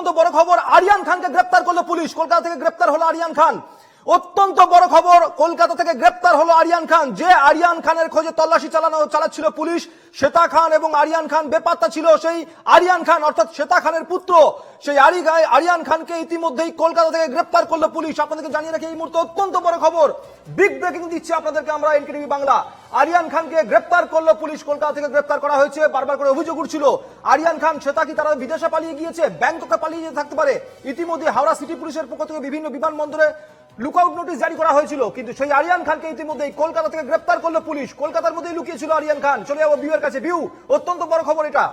অত্যন্ত বড় খবর, আরিয়ান খানকে গ্রেপ্তার করলো পুলিশ। কলকাতা থেকে গ্রেপ্তার হলো আরিয়ান খান। অত্যন্ত বড় খবর, কলকাতা থেকে গ্রেপ্তার হলো আরিয়ান খান। যে আরিয়ান খানের খোঁজে তল্লাশি চালাচ্ছিল পুলিশ, শ্বেতা খান এবং আরিয়ান খান বেপাত্তা ছিল। সেই আরিয়ান খান অর্থাৎ শ্বেতা খানের পুত্র, সেই আরিয়ান খানকে ইতিমধ্যেই কলকাতা থেকে গ্রেপ্তার করলো পুলিশ। আপনাদেরকে জানিয়ে রাখি এই মুহূর্তে অত্যন্ত বড় খবর, বিগ ব্রেকিং দিচ্ছি আপনাদেরকে আমরা এনকেটিভি বাংলা। আরিয়ান খানকে গ্রেপ্তার করলো পুলিশ, কলকাতা থেকে গ্রেপ্তার করা হয়েছে। বারবার করে অভিযোগ উঠছিল আরিয়ান খান শ্বেতা কি তারা বিদেশে পালিয়ে গিয়েছে, ব্যাংককে পালিয়ে যেতে থাকতে পারে। ইতিমধ্যে হাওড়া সিটি পুলিশের পক্ষ থেকে বিভিন্ন বিমানবন্দরে লুকআউট নোটিশ জারি করা হয়েছিল, কিন্তু সেই আরিয়ান খানকে ইতিমধ্যেই কলকাতা থেকে গ্রেপ্তার করলো পুলিশ। কলকাতার মধ্যেই লুকিয়ে ছিল আরিয়ান খান। চলে যাবো বিউয়ের কাছে। বিউ, অত্যন্ত বড় খবর এটা।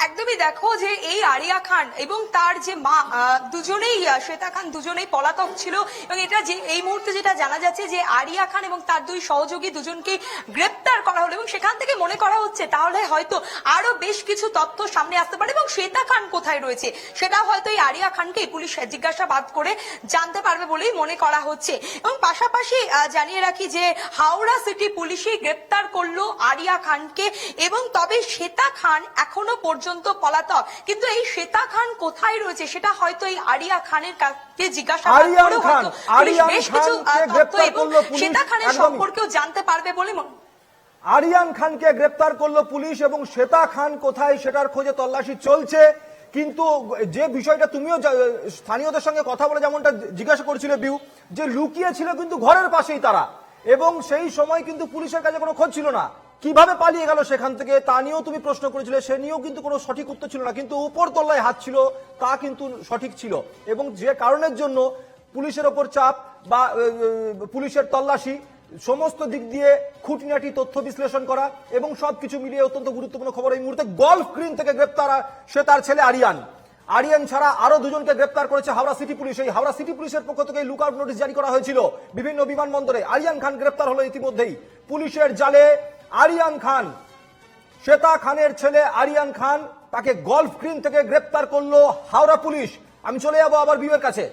একদমই দেখো যে এই আরিয়া খান এবং তার যে মা দুজনেই শ্বেতা খান দুজনেই পলাতক ছিল, এবং এটা যে এই মুহূর্তে যেটা জানা যাচ্ছে যে আরিয়া খান এবং তার দুই সহযোগী দুজনকে গ্রেপ্তার করা হলো, এবং সেখান থেকে মনে করা হচ্ছে তাহলে হয়তো আরো বেশ কিছু তথ্য সামনে আসতে পারে, এবং শ্বেতা খান কোথায় রয়েছে সেটা হয়তো এই আরিয়া খানকে পুলিশ জিজ্ঞাসাবাদ করে জানতে পারবে বলেই মনে করা হচ্ছে। এবং পাশাপাশি জানিয়ে রাখি যে হাওড়া সিটি পুলিশই গ্রেপ্তার করলো আরিয়া খানকে, এবং তবে শ্বেতা খান এখনো পর্যন্ত পলাতক। কিন্তু এই শ্বেতা খান কোথায় রয়েছে সেটা হয়তো এই আরিয়া খানের কাছে জিজ্ঞাসাবাদ করে হয়তো বেশ কিছু তথ্য এবং শ্বেতা খানের সম্পর্কেও জানতে পারবে বলে আরিয়ান খানকে গ্রেপ্তার করলো পুলিশ এবং শ্বেতা খান কোথায় সেটার খোঁজে তল্লাশি চলছে। কিন্তু যে বিষয়টা তুমিও স্থানীয়দের সঙ্গে কথা বলে যেমনটা জিজ্ঞাসা করছিলে বিউ, যে লুকিয়ে ছিল কিন্তু ঘরের পাশেই তারা, এবং সেই সময় কিন্তু পুলিশের কাছে কোনো খোঁজ ছিল না। কিভাবে পালিয়ে গেল সেখান থেকে তা নিয়েও তুমি প্রশ্ন করেছিলে, সে নিয়েও কিন্তু কোনো সঠিক উত্তর ছিল না। কিন্তু উপর তলায় হাত ছিল তা কিন্তু সঠিক ছিল, এবং যে কারণের জন্য পুলিশের ওপর চাপ বা পুলিশের তল্লাশি, সমস্ত দিক দিয়ে খুঁটিনাটি তথ্য বিশ্লেষণ করা এবং সবকিছু মিলিয়ে অত্যন্ত গুরুত্বপূর্ণ খবর এই মুহূর্তে। গলফ গ্রিন থেকে গ্রেপ্তার সে তার ছেলে আরিয়ান ছাড়া আরো দুজনকে গ্রেপ্তার করেছে হাওড়া সিটি পুলিশ। এই হাওড়া সিটি পুলিশের পক্ষ থেকে লুকআউট নোটিশ জারি করা হয়েছিল বিভিন্ন বিমানবন্দরে। আরিয়ান খান গ্রেপ্তার হলো ইতিমধ্যেই পুলিশের জালে। আরিয়ান খান, শ্বেতা খানের ছেলে আরিয়ান খান, তাকে গলফ গ্রিন থেকে গ্রেপ্তার করলো হাওড়া পুলিশ। আমি চলে যাবো আবার বিউয়ের কাছে।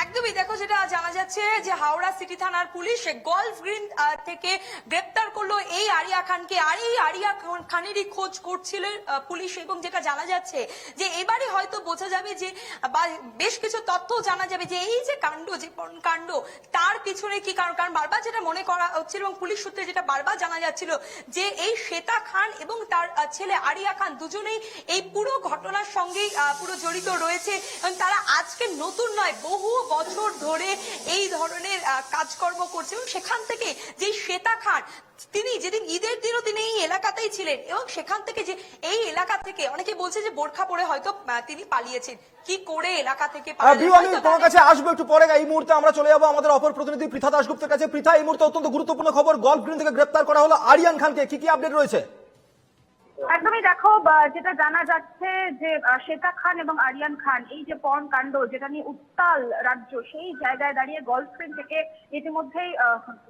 একদমই দেখো যেটা জানা যাচ্ছে যে হাওড়া সিটি থানার পুলিশ গলফ গ্রিন থেকে গ্রেপ্তার করলো এই আরিয়া খানকে। আর এই আরিয়া খানেরই খোঁজ করছিল পুলিশ, এবং যেটা জানা যাচ্ছে যে এবারে হয়তো বোঝা যাবে যে বেশ কিছু তথ্য জানা যাবে যে এই যে কাণ্ড, যে কাণ্ড তার পিছনে কি কারণ। কারণ বারবার যেটা মনে করা হচ্ছিল এবং পুলিশ সূত্রে যেটা বারবার জানা যাচ্ছিল যে এই শ্বেতা খান এবং তার ছেলে আরিয়া খান দুজনেই এই পুরো ঘটনার সঙ্গেই পুরো জড়িত রয়েছে, এবং তারা আজকে নতুন নয় বহু বছর ধরে এই ধরনের কাজকর্ম করছে। এবং সেখান থেকে যে শ্বেতা খান, তিনি যেদিন ঈদের দিনও তিনি এই এলাকাতেই ছিলেন, এবং সেখান থেকে যে এই এলাকা থেকে অনেকে বলছে যে বোরখা পরে হয়তো তিনি পালিয়েছেন। কি করে এলাকা থেকে তোমার কাছে আসবো একটু পরে। এই মুহূর্তে আমরা চলে যাবো আমাদের অপর প্রতিনিধি পৃথা দাশগুপ্তের কাছে। পৃথা, এই মুহূর্তে অত্যন্ত গুরুত্বপূর্ণ খবর, গলফ গ্রিন থেকে গ্রেপ্তার করা হলো আরিয়ান খানকে, কি কি আপডেট রয়েছে? একদমই দেখো যেটা জানা যাচ্ছে যে শ্বেতা খান এবং আরিয়ান খান এই যে পর্ন কাণ্ড যেটা নিয়ে উত্তাল রাজ্য, সেই জায়গায় দাঁড়িয়ে গলফ গ্রিন থেকে ইতিমধ্যেই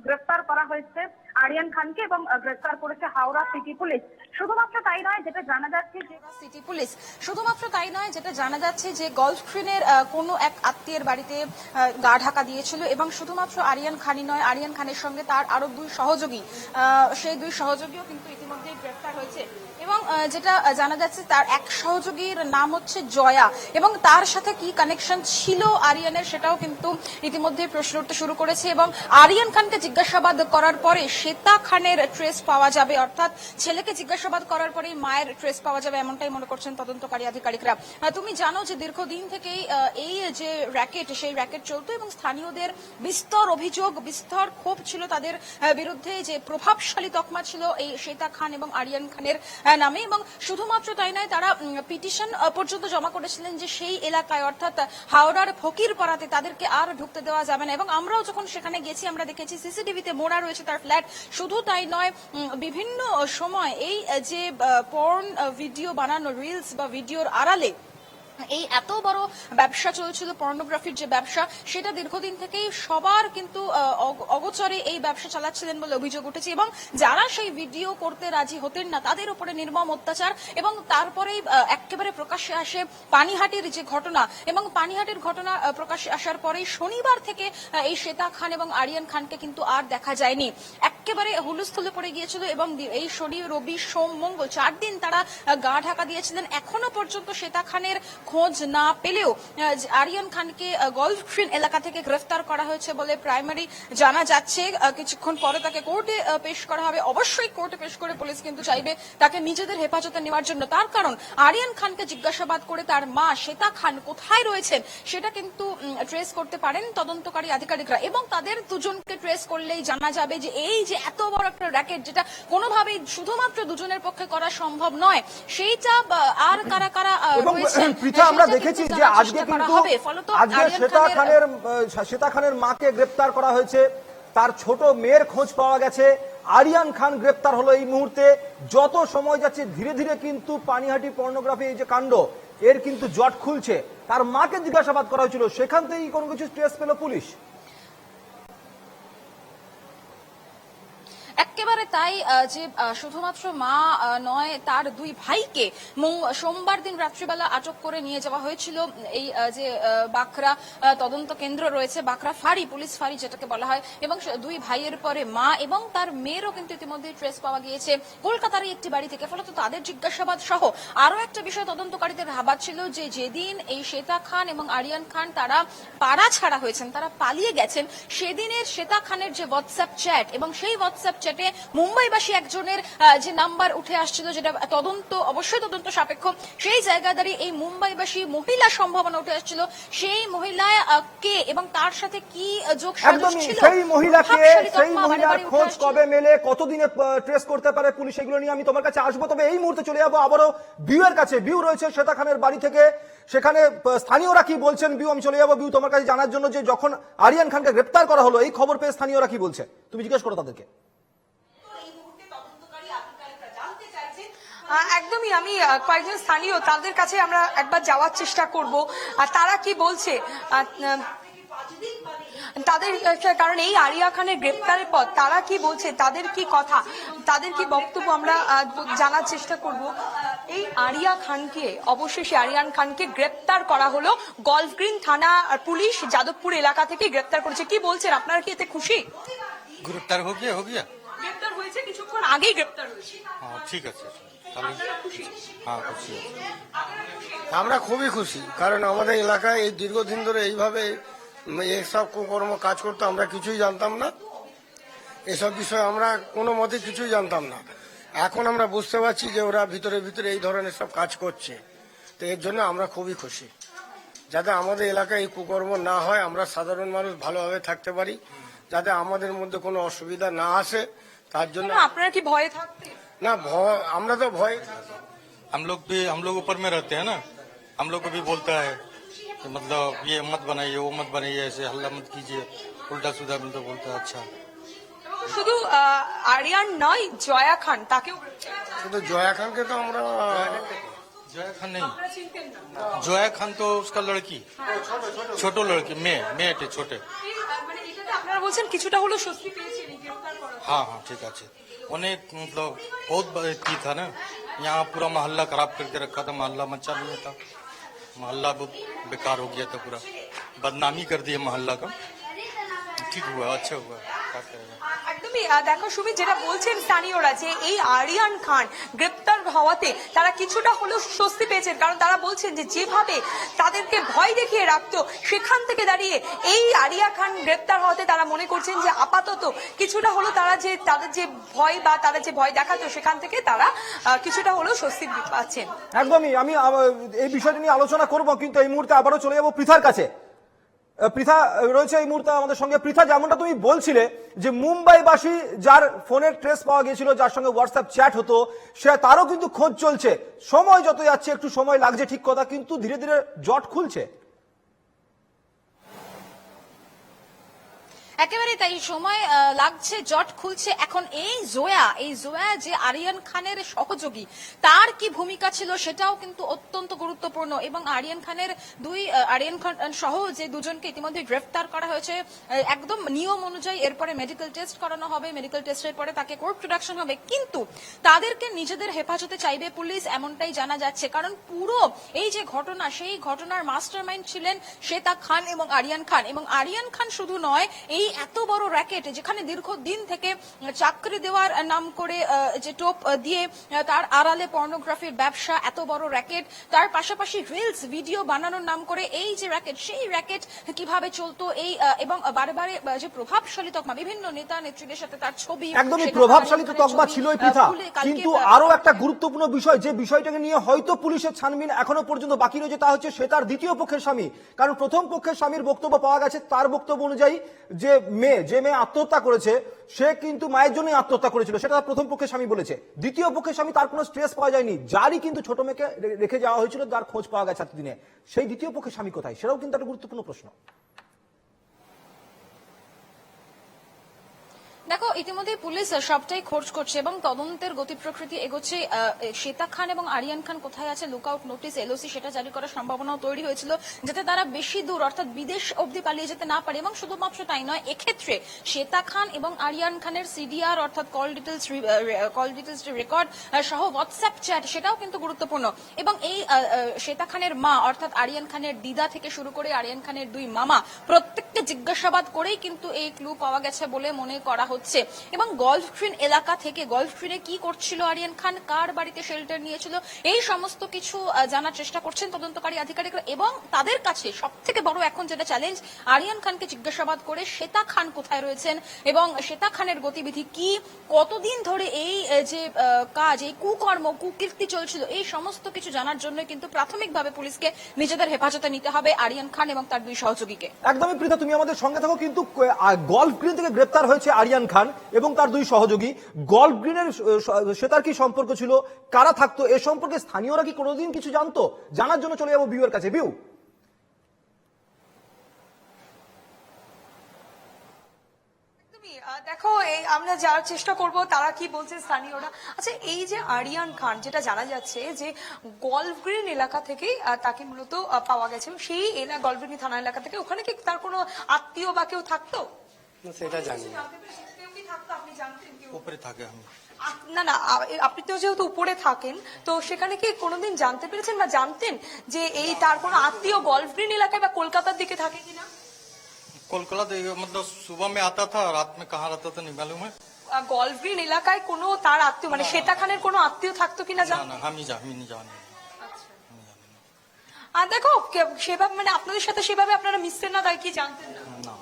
গ্রেফতার করা হয়েছে আরিয়ান খানকে, এবং গ্রেফতার করেছে হাওড়া সিটি পুলিশ। শুধুমাত্র তাই নয়, যেটা জানা যাচ্ছে যে সিটি পুলিশ শুধুমাত্র তাই নয় যেটা জানা যাচ্ছে যে গলফ গ্রিনের কোনো এক আত্মীয়ের বাড়িতে গা ঢাকা দিয়েছিল, এবং শুধুমাত্র আরিয়ান খানই নয়, আরিয়ান খানের সঙ্গে তার আরো দুই সহযোগী, সেই দুই সহযোগীও কিন্তু ইতিমধ্যে গ্রেফতার হয়েছে। এবং যেটা জানা যাচ্ছে তার এক সহযোগীর নাম হচ্ছে জয়া, এবং তার সাথে কি কানেকশন ছিল আরিয়ানের সেটাও কিন্তু ইতিমধ্যে প্রশ্ন উঠতে শুরু করেছে। এবং আরিয়ান খানকে জিজ্ঞাসাবাদ করার পরে শ্বেতা খানের ট্রেস পাওয়া যাবে, অর্থাৎ ছেলেকে জিজ্ঞাসাবাদ করার পরেই মায়ের ট্রেস পাওয়া যাবে, এমনটাই মনে করছেন তদন্তকারী আধিকারিকরা। তুমি জানো যে দীর্ঘদিন থেকেই এই যে র্যাকেট, সেই র্যাকেট চলতো, এবং স্থানীয়দের বিস্তর অভিযোগ, বিস্তর ক্ষোভ ছিল তাদের বিরুদ্ধে, যে প্রভাবশালী তকমা ছিল এই শ্বেতা খান এবং আরিয়ান খানের নামে। এবং শুধুমাত্র তাই নয়, তারা পিটিশন পর্যন্ত জমা করেছিলেন যে সেই এলাকায়, অর্থাৎ হাওড়ার ফকিরপাড়াতে তাদেরকে আর ঢুকতে দেওয়া যাবে না। এবং আমরাও যখন সেখানে গেছি আমরা দেখেছি সিসিটিভিতে মোড়া রয়েছে তার ফ্ল্যাট। শুধু তাই নয়, বিভিন্ন সময় এই যে পর্ন ভিডিও বানানো, রিলস বা ভিডিওর আড়ালে এই এত বড় ব্যবসা চলছিল পর্নোগ্রাফির যে ব্যবসা, সেটা দীর্ঘদিন থেকেই সবার কিন্তু অগোচরে এই ব্যবসা চালাচ্ছিলেন বলে অভিযোগ উঠেছে, এবং যারা সেই ভিডিও করতে রাজি হতেন না তাদের উপরে নির্মম অত্যাচার। এবং তারপরেই একেবারে প্রকাশ্যে আসে পানিহাটির যে ঘটনা, এবং পানিহাটির ঘটনা প্রকাশ্যে আসার পরেই শনিবার থেকে এই শ্বেতা খান এবং আরিয়ান খানকে কিন্তু আর দেখা যায়নি, একেবারে হুলস্থুলে পড়ে গিয়েছিল। এবং এই শনি, রবি, সোম, মঙ্গল 4 দিন তারা গা ঢাকা দিয়েছিলেন। এখনো পর্যন্ত শ্বেতা খানের খোঁজ না পেলেও আরিয়ান খানকে গলফ গ্রিন এলাকা থেকে গ্রেফতার করা হয়েছে বলে প্রাইমারি জানা যাচ্ছে। কিছুক্ষণ পরে তাকে কোর্টে পেশ করা হবে। অবশ্যই কোর্টে পেশ করে পুলিশ কিন্তু চাইবে তাকে নিজেদের হেফাজতে নেওয়ার জন্য। তার কারণ আরিয়ান খানকে জিজ্ঞাসাবাদ করে তার মা শ্বেতা খান কোথায় রয়েছেন সেটা কিন্তু ট্রেস করতে পারেন তদন্তকারী আধিকারিকরা, এবং তাদের দুজনকে ট্রেস করলেই জানা যাবে যে এই যে এত বড় একটা র্যাকেট, যেটা কোনোভাবেই শুধুমাত্র দুজনের পক্ষে করা সম্ভব নয়, সেইটা আর কারা কারা রয়েছে। আমরা দেখেছি যে আজকে কিন্তু আজকে শ্বেতা খানের মাকে গ্রেপ্তার করা হয়েছে, তার ছোট মেয়ের খোঁজ পাওয়া গেছে, আরিয়ান খান গ্রেপ্তার হলো এই মুহূর্তে। যত সময় যাচ্ছে ধীরে ধীরে কিন্তু পানিহাটি পর্নোগ্রাফি এই যে কাণ্ড, এর কিন্তু জট খুলছে। তার মাকে জিজ্ঞাসাবাদ করা হয়েছিল, সেখান থেকেই কোনো কিছু ট্রেস পেল পুলিশ। একেবারে তাই, যে শুধুমাত্র মা নয়, তার 2 ভাইকে সোমবার দিন রাত্রিবেলা আটক করে নিয়ে যাওয়া হয়েছিল এই যে বাঁকড়া তদন্ত কেন্দ্র রয়েছে, বাঁকড়া ফাঁড়ি, পুলিশ ফাঁড়ি যেটাকে বলা হয়। এবং 2 ভাইয়ের পরে মা এবং তার মেয়েরও কিন্তু ইতিমধ্যে ট্রেস পাওয়া গিয়েছে কলকাতারই একটি বাড়ি থেকে। ফলত তাদের জিজ্ঞাসাবাদ সহ আরো একটা বিষয় তদন্তকারীদের ভাবা ছিল যে যেদিন এই শ্বেতা খান এবং আরিয়ান খান তারা পাড়া ছাড়া হয়েছেন, তারা পালিয়ে গেছেন, সেদিনের শ্বেতা খানের যে হোয়াটসঅ্যাপ চ্যাট, এবং সেই হোয়াটসঅ্যাপ চ্যাটে মুম্বাইবাসী একজনের যে নাম্বার উঠে আসছিল, যেটা অবশ্যই তদন্ত সাপেক্ষ, সেই জায়গায় দাঁড়িয়ে এই মুম্বাইবাসী মহিলা সম্ভাবনা উঠে আসছিল। সেই মহিলা কে এবং তার সাথে কি যোগসাজশ ছিল, সেই মহিলার খোঁজ কবে মেলে, কতদিনে ট্রেস করতে পারে পুলিশ, এগুলো নিয়ে আমি তোমার কাছে আসবো। তবে এই মুহূর্তে চলে যাবো আবারও বিউয়ের কাছে। বিউ রয়েছে শ্বেতা খানের বাড়ি থেকে, সেখানে স্থানীয়রা কি বলছেন। বিউ, আমি চলে যাবো বিউ তোমার কাছে জানার জন্য যে যখন আরিয়ান খানকে গ্রেপ্তার করা হলো, এই খবর পেয়ে স্থানীয়রা কি বলছে, তুমি জিজ্ঞেস করো তাদেরকে। একদমই, আমি কয়েকজন স্থানীয় তাদের কাছে আমরা একবার যাওয়ার চেষ্টা করব, আর তারা কি বলছে তাদের, কারণ এই আরিয়া খানের গ্রেপ্তারের পর তারা কি বলছে, তাদের কি কথা, তাদের কি বক্তব্য আমরা জানার চেষ্টা করব। এই আরিয়া খানকে, অবশেষে আরিয়ান খানকে গ্রেপ্তার করা হলো। গলফ গ্রিন থানা পুলিশ যাদবপুর এলাকা থেকে গ্রেপ্তার করেছে। কি বলছেন, আপনারা কি এতে খুশি? গ্রেপ্তার হো গিয়া গ্রেপ্তার হয়েছে, কিছুক্ষণ আগেই গ্রেপ্তার হয়েছে। হ্যাঁ, ঠিক আছে। হ্যাঁ, খুশি। আমরা খুবই খুশি, কারণ আমাদের এলাকায় এই দীর্ঘদিন ধরে এইভাবে এসব কুকর্ম কাজ করতে আমরা কিছুই জানতাম না। এসব বিষয়ে আমরা কোনো মতে কিছুই জানতাম না। এখন আমরা বুঝতে পারছি যে ওরা ভিতরে ভিতরে এই ধরনের সব কাজ করছে। তো এর জন্য আমরা খুবই খুশি, যাতে আমাদের এলাকায় এই কুকর্ম না হয়, আমরা সাধারণ মানুষ ভালোভাবে থাকতে পারি, যাতে আমাদের মধ্যে কোনো অসুবিধা না আসে, তার জন্য। আপনারা কি ভয়ে থাকতেন? না, ভয়, আমরা তো ভয়, हम लोग ऊपर में रहते हैं ना, हम लोग को भी बोलता है कि मतलब ये मत बनाइए, वो मत बनाइए, ऐसे हल्ला मत कीजिए, उल्टा सीधा मिलता बोलता है। अच्छा, শুধু আরিয়ান নয়, জয়া খান, তাকেও শুধু জয়া খানকে তো আমরা, जोया खान नहीं, जोया खान तो उसका लड़की, छोटो लड़की, मेये छोटे। মানে এটাতে আপনারা বলছেন কিছুটা হলো স্বস্তি পেয়েছেন এই গ্রেফতার করার পর? हाँ हाँ, ठीक है। उन्हें मतलब बहुत की था ना, यहाँ पूरा मोहल्ला खराब करके रखा था, मोहल्ला अच्छा नहीं था, मोहल्ला बहुत बेकार हो गया था, पूरा बदनामी कर दिया मोहल्ला का। ठीक हुआ, अच्छा हुआ, क्या करेगा। একদমই, দেখো সুমিত, যেটা বলছেন স্থানীয়রা যে এই আরিয়ান খান গ্রেপ্তার হওয়াতে তারা কিছুটা হলেও স্বস্তি পেয়েছেন, কারণ তারা বলছেন যে যেভাবে তাদেরকে ভয় দেখিয়ে রাখতো, সেখান থেকে দাঁড়িয়ে এই আরিয়া খান গ্রেপ্তার হওয়াতে তারা মনে করছেন যে আপাতত কিছুটা হলো তারা যে তাদের যে ভয় বা তারা যে ভয় দেখাতো, সেখান থেকে তারা কিছুটা হলেও স্বস্তি পাচ্ছেন। একদমই, আমি এই বিষয়টি নিয়ে আলোচনা করব, কিন্তু এই মুহূর্তে আবারও চলে যাবো পৃথার কাছে। পৃথা রয়েছে এই মুহূর্তে আমাদের সঙ্গে। পৃথা, যেমনটা তুমি বলছিলে যে মুম্বাইবাসী যার ফোনের ট্রেস পাওয়া গিয়েছিল, যার সঙ্গে হোয়াটসঅ্যাপ চ্যাট হতো, সে তারও কিন্তু খোঁজ চলছে। সময় যত যাচ্ছে একটু সময় লাগছে, ঠিক কথা, কিন্তু ধীরে ধীরে জট খুলছে। একেবারে তাই, সময় লাগছে, জট খুলছে। এখন এই জোয়া যে আরিয়ান খানের সহযোগী, তার কি ভূমিকা ছিল সেটাও কিন্তু অত্যন্ত গুরুত্বপূর্ণ। এবং আরিয়ান খান সহ যে দুজনকে ইতিমধ্যে গ্রেফতার করা হয়েছে, একদম নিয়ম অনুযায়ী এরপরে মেডিকেল টেস্ট করানো হবে, মেডিকেল টেস্টের পরে তাকে কোর্ট প্রোডাকশন হবে। কিন্তু তাদেরকে নিজেদের হেফাজতে চাইবে পুলিশ, এমনটাই জানা যাচ্ছে। কারণ পুরো এই যে ঘটনা, সেই ঘটনার মাস্টারমাইন্ড ছিলেন শ্বেতা খান এবং আরিয়ান খান। এবং আরিয়ান খান শুধু নয়, এই এত বড় র্যাকেট যেখানে দীর্ঘদিন থেকে চাকরি দেওয়ার নাম করে যে টোপ দিয়ে তার আড়ালে পর্নোগ্রাফির ব্যবসা, এত বড় র্যাকেট, তার পাশাপাশি রিলস ভিডিও বানানোর নাম করে এই যে র্যাকেট, সেই র্যাকেট কিভাবে চলতো, এই এবং বারে বারে যে প্রভাবশালী তকমা, বিভিন্ন নেতা নেত্রীদের সাথে তার ছবি, একদমই প্রভাবশালী তো তকমা ছিলই পৃথা, কিন্তু আরো একটা গুরুত্বপূর্ণ বিষয়, যে বিষয়টাকে নিয়ে হয়তো পুলিশের ছানবিন এখনো পর্যন্ত বাকি রয়েছে, তা হচ্ছে সে তার দ্বিতীয় পক্ষের স্বামী। কারণ প্রথম পক্ষের স্বামীর বক্তব্য পাওয়া গেছে, তার বক্তব্য অনুযায়ী যে মেয়ে আত্মহত্যা করেছে, সে কিন্তু মায়ের জন্যই আত্মহত্যা করেছিল, সেটা তার প্রথম পক্ষের স্বামী বলেছে। দ্বিতীয় পক্ষের স্বামী, তার কোনো স্ট্রেস পাওয়া যায়নি, যারই কিন্তু ছোট মেয়েকে রেখে যাওয়া হয়েছিল, যার খোঁজ পাওয়া গেছে এতদিনে, সেই দ্বিতীয় পক্ষের স্বামী কোথায়, সেটাও কিন্তু একটা গুরুত্বপূর্ণ প্রশ্ন। দেখো, ইতিমধ্যে পুলিশ সবটাই খোঁজ করছে এবং তদন্তের গতি প্রকৃতি এগোচ্ছে। শ্বেতা খান এবং আরিয়ান খান কোথায় আছে, লুকআউট নোটিস, এলওসি সেটা জারি করার সম্ভাবনাও তৈরি হয়েছিল, যাতে তারা বেশি দূর অর্থাৎ বিদেশ অবধি পালিয়ে যেতে না পারে। এবং শুধুমাত্র তাই নয়, এক্ষেত্রে শ্বেতা খান এবং আরিয়ান খানের সিডিআর অর্থাৎ কল ডিটেলস রেকর্ড সহ হোয়াটসঅ্যাপ চ্যাট, সেটাও কিন্তু গুরুত্বপূর্ণ। এবং এই শ্বেতা খানের মা অর্থাৎ আরিয়ান খানের দিদা থেকে শুরু করে আরিয়ান খানের দুই মামা, প্রত্যেককে জিজ্ঞাসাবাদ করেই কিন্তু এই ক্লু পাওয়া গেছে বলে মনে করা হচ্ছে। এবং গলফ গ্রিন এলাকা থেকে গলফ গ্রিনে কি করছিল আরিয়ান খান, কার বাড়িতে শেল্টার নিয়েছিল, এই সমস্ত কিছু জানার চেষ্টা করছেন তদন্তকারী আধিকারিকরা। এবং তাদের কাছে সব থেকে বড় এখন যেটা চ্যালেঞ্জ, আরিয়ান খানকে জিজ্ঞাসাবাদ করে শ্বেতা খান কোথায় রয়েছেন এবং শ্বেতা খানের গতিবিধি কি, কতদিন ধরে এই যে কাজ, এই কুকীর্তি চলছিল, এই সমস্ত কিছু জানার জন্য কিন্তু প্রাথমিকভাবে পুলিশকে নিজেদের হেফাজতে নিতে হবে আরিয়ান খান এবং তার দুই সহযোগীকে। একদমই পৃথা, তুমি আমাদের সঙ্গে থাকো। কিন্তু গলফ গ্রিন থেকে গ্রেপ্তার হয়েছে আরিয়ান খান এবং তার দুই সহযোগী। গলফ গ্রিনের শ্বেতার কি সম্পর্ক ছিল, কারা থাকতো, এ সম্পর্কে স্থানীয়রা কি কোনোদিন কিছু জানতো? জানার জন্য চলে যাবো বিউয়ের কাছে। বিউ, দেখো, আমরা যাওয়ার চেষ্টা করব তারা কি বলছে স্থানীয়রা। আচ্ছা, এই যে আরিয়ান খান, যেটা জানা যাচ্ছে যে গলফ গ্রিন এলাকা থেকে তাকে মূলত পাওয়া গেছে, সেই গলফ গ্রিন থানা এলাকা থেকে, ওখানে কি তার কোনো আত্মীয় বা কেউ থাকতো? সেটা জানি না। কেউ কি থাকতো, আপনি জানতেন? ऊपर থাকে আমি না, আপনি তো যেহেতু উপরে থাকেন, তো সেখানে কি কোনোদিন জানতে পেরেছেন বা জানতেন যে এই তার কোনো আত্মীয় গলফ গ্রিন এলাকায় বা কলকাতার দিকে থাকে কিনা? कोलकाता मतलब सुबह में आता था, रात में कहाँ रहता था नहीं मालूम है। গলফ গ্রিন এলাকায় কোনো তার আত্মীয়, মানে শ্বেতা খানের কোনো আত্মীয় থাকতো কিনা না জানেন? না, আমি नहीं জানি। আর দেখো, সেভাবে মানে আপনাদের সাথে সেভাবে আপনারা মিশতেন না, তাই কি জানতেন না? না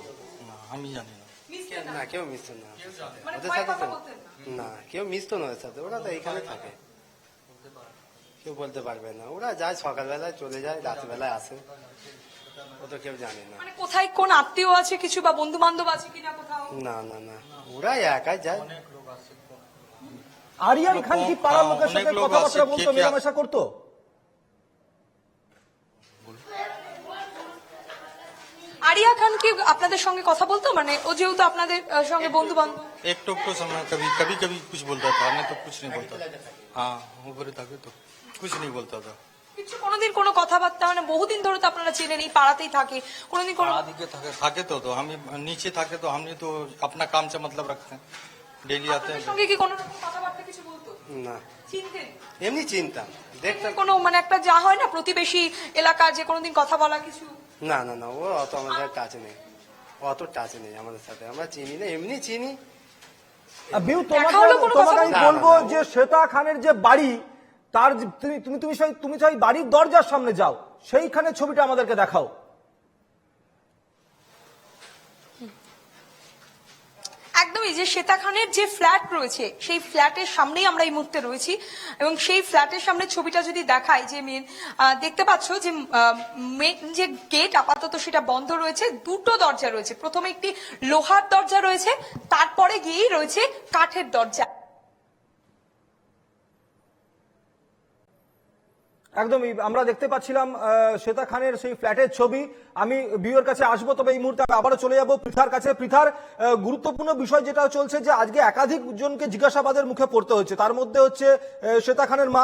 না, আমি জানি না। মিশতেন না? না, কেউ মিশতো না মানে ওদের ভয়ে সাথে কথা তো। বলতেন না? না, কেউ মিশতো না ওদের সাথে, ওরা তো এখানে থাকে, কেউ বলতে পারবে না। ওরা যায় সকালবেলায় চলে যায়, রাত্রিবেলায় আসে, ও তো কেউ জানে না। মানে কোথায় কোন আত্মীয় আছে কিছু বা বন্ধু বান্ধব আছে কিনা কোথাও? না না না, ওরা একাই যায়। আরিয়ান খান কি পাড়ার লোকের সাথে অনেক লোক কথাবার্তা আছে, বলতো, কে কে মেলামেশা করতো? আরিয়া খান কি আপনাদের সঙ্গে কথা বলতো, মানে ও যেহেতু আপনাদের সঙ্গে বন্ধু বান্ধব? एक टोक तो समय कभी कभी कुछ बोलता था, नहीं तो कुछ नहीं बोलता। हाँ, ऊपर থাকে তো कुछ नहीं बोलता था। কিছু কোনোদিন কোনো কথাবার্তা, মানে বহুদিন ধরে তো আপনারা চেনেন, এই পাড়াতেই থাকে, কোনোদিন কোনো आदि থাকে তো हम नीचे থাকে তো हमने तो अपना काम से मतलब रखते हैं, डेली आते हैं। সঙ্গে কি কোনো রকম কথাবার্তা কিছু বলতো? না, চিনতেন? এমনি চিনতাম, দেখতাম। কোনো মানে একটা যা হয় না প্রতিবেশী এলাকা, যে কোনোদিন কথা বলা কিছু? না না না, ও অত আমাদের টাচ নেই, অত টাচ নেই আমাদের সাথে, আমরা চিনি না, এমনি চিনি। বিউ, দেখা হলো কোনো কথা তোমাকে আমি না, বলবো না, না। যে শ্বেতা খানের যে বাড়ি, তার তুমি সেই বাড়ির দরজার সামনে যাও, সেইখানে ছবিটা আমাদেরকে দেখাও। একদমই, যে শ্বেতা খানের যে ফ্ল্যাট রয়েছে, সেই ফ্ল্যাটের সামনেই আমরা এই মুহূর্তে রয়েছি। এবং সেই ফ্ল্যাটের সামনে ছবিটা যদি দেখাই, যে মেন দেখতে পাচ্ছ যে মেন যে গেট আপাতত সেটা বন্ধ রয়েছে, দুটো দরজা রয়েছে, প্রথমে একটি লোহার দরজা রয়েছে, তারপরে গিয়েই রয়েছে কাঠের দরজা। একদমই আমরা দেখতে পাচ্ছিলাম শ্বেতা খানের সেই ফ্ল্যাটের ছবি। আমি বিউর কাছে আসবো, তবে এই মুহূর্তে আমি আবারও চলে যাব পৃথার কাছে। পৃথার, গুরুত্বপূর্ণ বিষয় যেটা চলছে যে আজকে একাধিক জনকে জিজ্ঞাসাবাদের মুখে পড়তে হচ্ছে, তার মধ্যে হচ্ছে শ্বেতা খানের মা,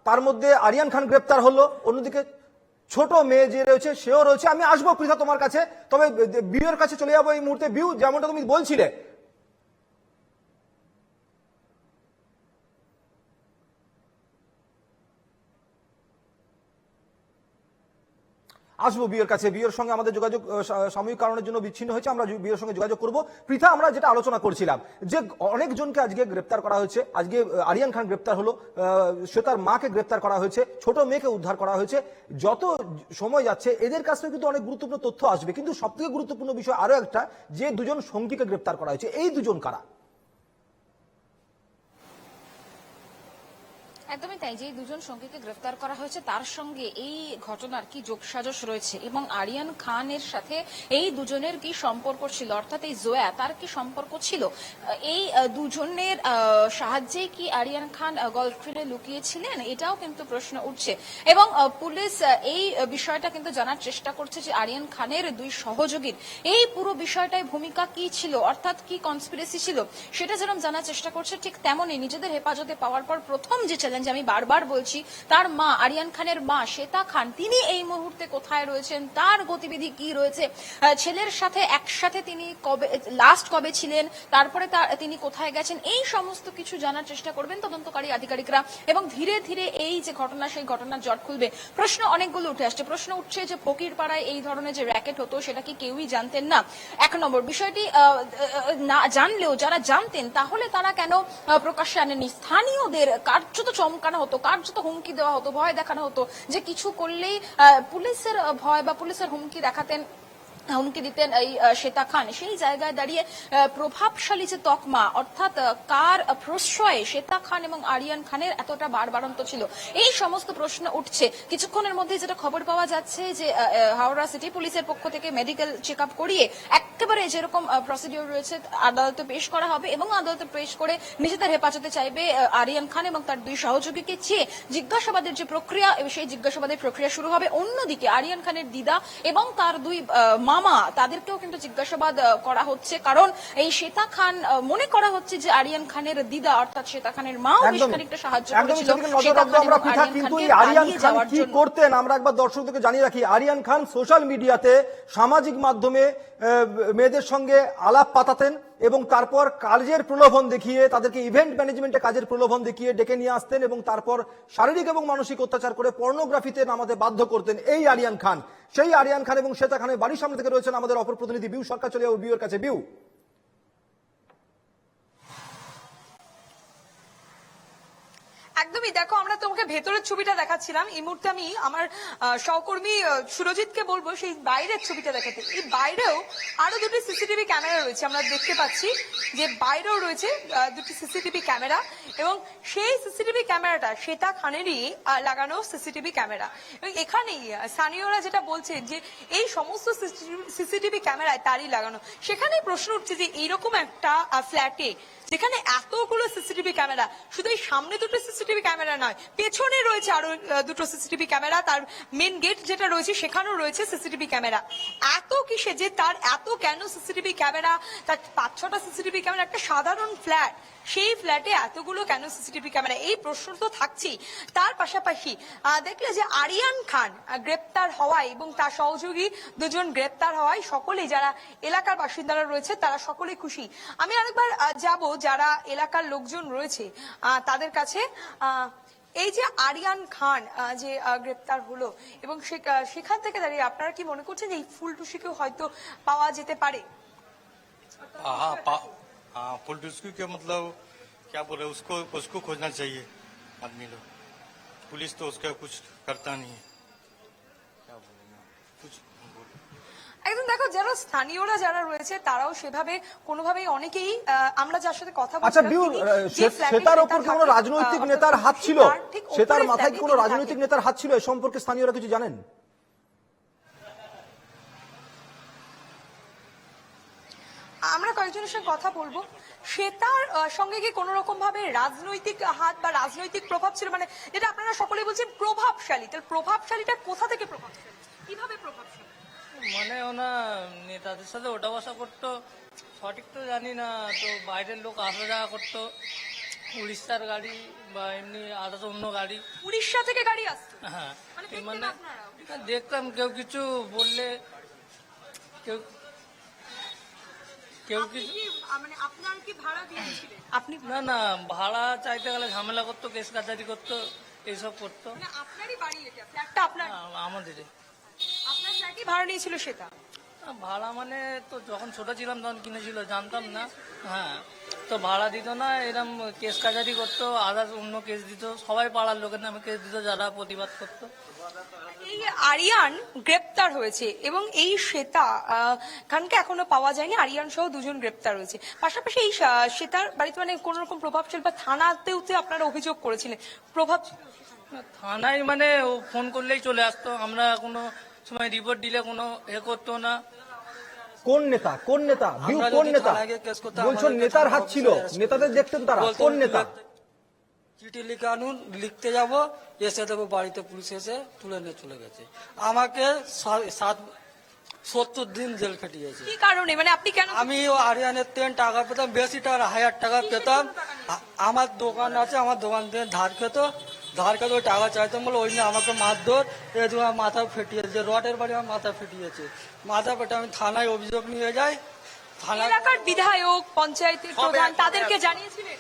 তার মধ্যে আরিয়ান খান গ্রেপ্তার হলো, অন্যদিকে ছোট মেয়ে যে রয়েছে সেও রয়েছে। আমি আসবো পৃথা তোমার কাছে, তবে বিউর কাছে চলে যাবো এই মুহূর্তে। বিউ, যেমনটা তুমি বলছিলে, আসবো বিয়ের কাছে। বিয়ের সঙ্গে আমাদের যোগাযোগ সাময়িক কারণের জন্য বিচ্ছিন্ন হয়েছে, আমরা বিয়ের সঙ্গে যোগাযোগ করব। পৃথা, আমরা যেটা আলোচনা করছিলাম যে অনেকজনকে আজকে গ্রেপ্তার করা হয়েছে, আজকে আরিয়ান খান গ্রেপ্তার হলো, শ্বেতার মাকে গ্রেপ্তার করা হয়েছে, ছোট মেয়েকে উদ্ধার করা হয়েছে। যত সময় যাচ্ছে এদের কাছ থেকে কিন্তু অনেক গুরুত্বপূর্ণ তথ্য আসবে, কিন্তু সব থেকে গুরুত্বপূর্ণ বিষয় আরো একটা, যে দুজন সঙ্গীকে গ্রেপ্তার করা হয়েছে, এই দুজন কারা? একদমই তাই, যে দুজন সঙ্গীকে গ্রেফতার করা হয়েছে তার সঙ্গে এই ঘটনার কি যোগসাজশ রয়েছে এবং আরিয়ান খানের সাথে এই দুজনের কি সম্পর্ক ছিল, অর্থাৎ এই জোয়া তার কি সম্পর্ক ছিল, এই দুজনের সাহায্যে কি আরিয়ান খান গলফ্রেন্ডে লুকিয়েছিলেন, এটাও কিন্তু প্রশ্ন উঠছে। এবং পুলিশ এই বিষয়টা কিন্তু জানার চেষ্টা করছে যে আরিয়ান খানের দুই সহযোগীর এই পুরো বিষয়টায় ভূমিকা কি ছিল, অর্থাৎ কি কনস্পিরেসি ছিল, সেটা যেরকম জানার চেষ্টা করছে, ঠিক তেমনই নিজেদের হেফাজতে পাওয়ার পর প্রথম যে চ্যালেঞ্জ আমি বারবার বলছি, তার মা আরিয়ান খানের মা শ্বেতা খান, তিনি এই মুহূর্তে কোথায় রয়েছেন, তার গতিবিধি কি রয়েছে, ছেলের সাথে একসাথে তিনি লাস্ট কবে ছিলেন, তারপরে তিনি কোথায় গেছেন, এই সমস্ত কিছু জানার চেষ্টা করবেন তদন্তকারী আধিকারিকরা। এবং ধীরে ধীরে এই যে ঘটনা, সেই ঘটনার জট খুলবে। প্রশ্ন অনেকগুলো উঠে আসছে। প্রশ্ন উঠছে যে ফকির পাড়ায় এই ধরনের যে র্যাকেট হতো সেটা কি কেউই জানতেন না? এক নম্বর বিষয়টি না জানলেও যারা জানতেন তাহলে তারা কেন প্রকাশ্যে আনেননি? স্থানীয়দের কার্যত চমকানো হতো, কার্যত হুমকি দেওয়া হতো, ভয় দেখানো হতো, যে কিছু করলেই পুলিশের ভয় বা পুলিশের হুমকি দিতেন এই শ্বেতা খান। সেই জায়গায় দাঁড়িয়ে প্রভাবশালী যে তকমা, অর্থাৎ কার প্রশ্রয়ে শ্বেতা খান এবং আরিয়ান খানের এতটা বাড়বাড়ন্ত ছিল, এই সমস্ত প্রশ্ন উঠছে। কিছুক্ষণের মধ্যে যেটা খবর পাওয়া যাচ্ছে যে হাওড়া সিটি পুলিশের পক্ষ থেকে মেডিকেল চেক আপ করিয়ে একেবারে যেরকম প্রসিডিওর রয়েছে আদালতে পেশ করা হবে এবং আদালতে পেশ করে নিজেদের হেফাজতে চাইবে আরিয়ান খান এবং তার দুই সহযোগীকে চেয়ে জিজ্ঞাসাবাদের যে প্রক্রিয়া, সেই জিজ্ঞাসাবাদের প্রক্রিয়া শুরু হবে। অন্যদিকে আরিয়ান খানের দিদা এবং তার দুই মামা, তাদেরকেও কিন্তু জিজ্ঞাসাবাদ করা হচ্ছে, কারণ এই শ্বেতা খান মনে করা হচ্ছে যে আরিয়ান খানের দিদা অর্থাৎ শ্বেতা খানের মাও বেশ খানিকটা সাহায্য করেছিল শ্বেতা খান এবং কিন্তু এই আরিয়ান খান কি করতেন আমরা একবার দর্শকদেরকে জানিয়ে রাখি। আরিয়ান খান সোশ্যাল মিডিয়াতে, সামাজিক মাধ্যমে মেয়েদের সঙ্গে আলাপ পাতাতেন এবং তারপর কাজের প্রলোভন দেখিয়ে, তাদেরকে ইভেন্ট ম্যানেজমেন্টে কাজের প্রলোভন দেখিয়ে ডেকে নিয়ে আসতেন এবং তারপর শারীরিক এবং মানসিক অত্যাচার করে পর্নোগ্রাফিতে নামাতে বাধ্য করতেন এই আরিয়ান খান। সেই আরিয়ান খান এবং শ্বেতা খানের বাড়ির সামনে থেকে রয়েছেন আমাদের অপর প্রতিনিধি বিউ সরকার। চলে যাবো বিউর কাছে। বিউ, একদমই, দেখো আমরা তোমাকে ভেতরের ছবিটা দেখাচ্ছিলাম, এই মুহূর্তে আমি আমার সহকর্মী সুরজিৎকে বলবো সেই বাইরের ছবিটা দেখাতে। এই বাইরেও আরো দুটি সিসিটিভি ক্যামেরা রয়েছে, আমরা দেখতে পাচ্ছি যে বাইরেও রয়েছে দুটি সিসিটিভি ক্যামেরা এবং সেই সিসিটিভি ক্যামেরাটা শ্বেতা খানেরই লাগানো সিসিটিভি ক্যামেরা। এবং এখানেই স্থানীয়রা যেটা বলছে যে এই সমস্ত সিসিটিভি ক্যামেরায় তারই লাগানো। সেখানেই প্রশ্ন উঠছে যে এইরকম একটা ফ্ল্যাটে যেখানে এতগুলো সিসিটিভি ক্যামেরা, শুধু এই সামনে দুটো সিসিটিভি ক্যামেরা নয়, পেছনে রয়েছে আরো দুটো সিসিটিভি ক্যামেরা, তার মেন গেট যেটা রয়েছে সেখানেও রয়েছে সিসিটিভি ক্যামেরা। এত কিসে যে তার এত কেন সিসিটিভি ক্যামেরা, তার 5-6টা সিসিটিভি ক্যামেরা, একটা সাধারণ ফ্ল্যাট, সেই ফ্ল্যাটে এতগুলো কেন সিসিটিভি ক্যামেরা, এই প্রশ্ন তো থাকছেই। তার পাশাপাশি দেখলে যে আরিয়ান খান গ্রেপ্তার হওয়ায় এবং তার সহযোগী দুজন গ্রেপ্তার হওয়ায় সকলেই, যারা এলাকার বাসিন্দারা রয়েছে তারা সকলেই খুশি। আমি আরেকবার যাব যারা এলাকার লোকজন রয়েছে তাদের কাছে। এই যে আরিয়ান খান যে গ্রেপ্তার হলো এবং সেখান থেকে দাঁড়িয়ে আপনারা কি মনে করছেন যে এই ফুলটুসিকেও হয়তো পাওয়া যেতে পারে? हाँ, फुल रेस्क्यू के मतलब क्या बोले, उसको खोजना चाहिए आदमी लोग। पुलिस तो उसका कुछ करता नहीं है, क्या बोलेंगे कुछ बोले। একদম, দেখো যারা স্থানীয়রা যারা রয়েছে তারাও সেভাবে কোনোভাবেই অনেকেই আমরা যার সাথে কথা বলছি। আচ্ছা বিউ, শ্বেতার ওপর কি কোনো রাজনৈতিক নেতার হাত ছিল? শ্বেতার মাথায় কি কোনো রাজনৈতিক নেতার হাত ছিল? এ সম্পর্কে স্থানীয়রা কিছু জানেন? আমরা কয়েকজনের সঙ্গে কথা বলবো। শ্বেতার সঙ্গে কি কোনো রকম ভাবে রাজনৈতিক হাত বা রাজনৈতিক প্রভাব ছিল, মানে যেটা আপনারা সকলেই বলছেন প্রভাবশালী, তাহলে প্রভাবশালীটা কোথা থেকে প্রভাবশালী, কিভাবে প্রভাবশালী? মানে ওনা নেতাদের সাথে ওঠা বসা করতো, সঠিক তো জানি না, তো বাইরের লোক আসা যাওয়া করতো, উড়িষ্যার গাড়ি বা এমনি আদার্স অন্য গাড়ি। উড়িষ্যা থেকে গাড়ি আসতো? হ্যাঁ, মানে দেখতেন মানে আপনারা? দেখতাম কেউ কিছু বললে, কেউ কেউ আপনি কিছু কি মানে আপনার কি ভাড়া দিয়েছিলেন? আপনি না না ভাড়া চাইতে গেলে ঝামেলা করতো, কেস কাচারি করতো, এইসব করতো। মানে আপনারই বাড়ি এটা, ফ্ল্যাটটা আপনার? আমাদের আপনার ফ্ল্যাটই ভাড়া নিয়েছিল শ্বেতা? ভাড়া মানে তো যখন ছোট ছিলাম তখন কিনেছিল, জানতাম না। হ্যাঁ, তো ভাড়া দিত না, এরকম কেস কাচারি করতো, আদার্স অন্য কেস দিত, সবাই পাড়ার লোকের নামে কেস দিত যারা প্রতিবাদ করতো। এই আরিয়ান গ্রেপ্তার হয়েছে এবং এই শ্বেতা খানকে এখনো পাওয়া যায়নি, আরিয়ান সহ দুজন গ্রেপ্তার হয়েছে। পাশাপাশি এই শ্বেতার বাড়িতে মানে কোন রকম প্রভাবশালী বা থানাতেও তো আপনারা অভিযোগ করেছিলেন প্রভাব? থানায় মানে ও ফোন করলেই চলে আসতো, আমরা কোনো সময় রিপোর্ট দিলে কোনো করতো না। কোন নেতা কোন নেতা বিউ, আমরা কোন যদি নেতা থানায় গিয়ে কেস করতে, বলছো? আমাদেরকে নেতার থানা হাত ছিল, অফিসে arrest নেতাদের করে। দেখতেন তারা? বলতো কোন নেতা? চিঠি লিখে আনুন, লিখতে যাব, এসে দেবো বাড়িতে, পুলিশ এসে তুলে নিয়ে চলে গেছে। আমাকে 70 দিন জেল খেটিয়েছে। কি কারণে, মানে আপনি কেন? আমি ও আরিয়ানের টাকা পেতাম, বেশি টাকা 1000 টাকা পেতাম। আমার দোকান আছে, আমার দোকান থেকে ধার খেত ওই টাকা চাইতাম বলে ওই নিয়ে আমাকে মারধর, এই আমার মাথা ফেটিয়েছে, রডের বাড়ি আমার মাথা ফেটিয়েছে। মাথা ফেটে আমি থানায় অভিযোগ নিয়ে যাই। থানা এলাকার বিধায়ক, পঞ্চায়েতের প্রধান তাদেরকে জানিয়েছিলেন?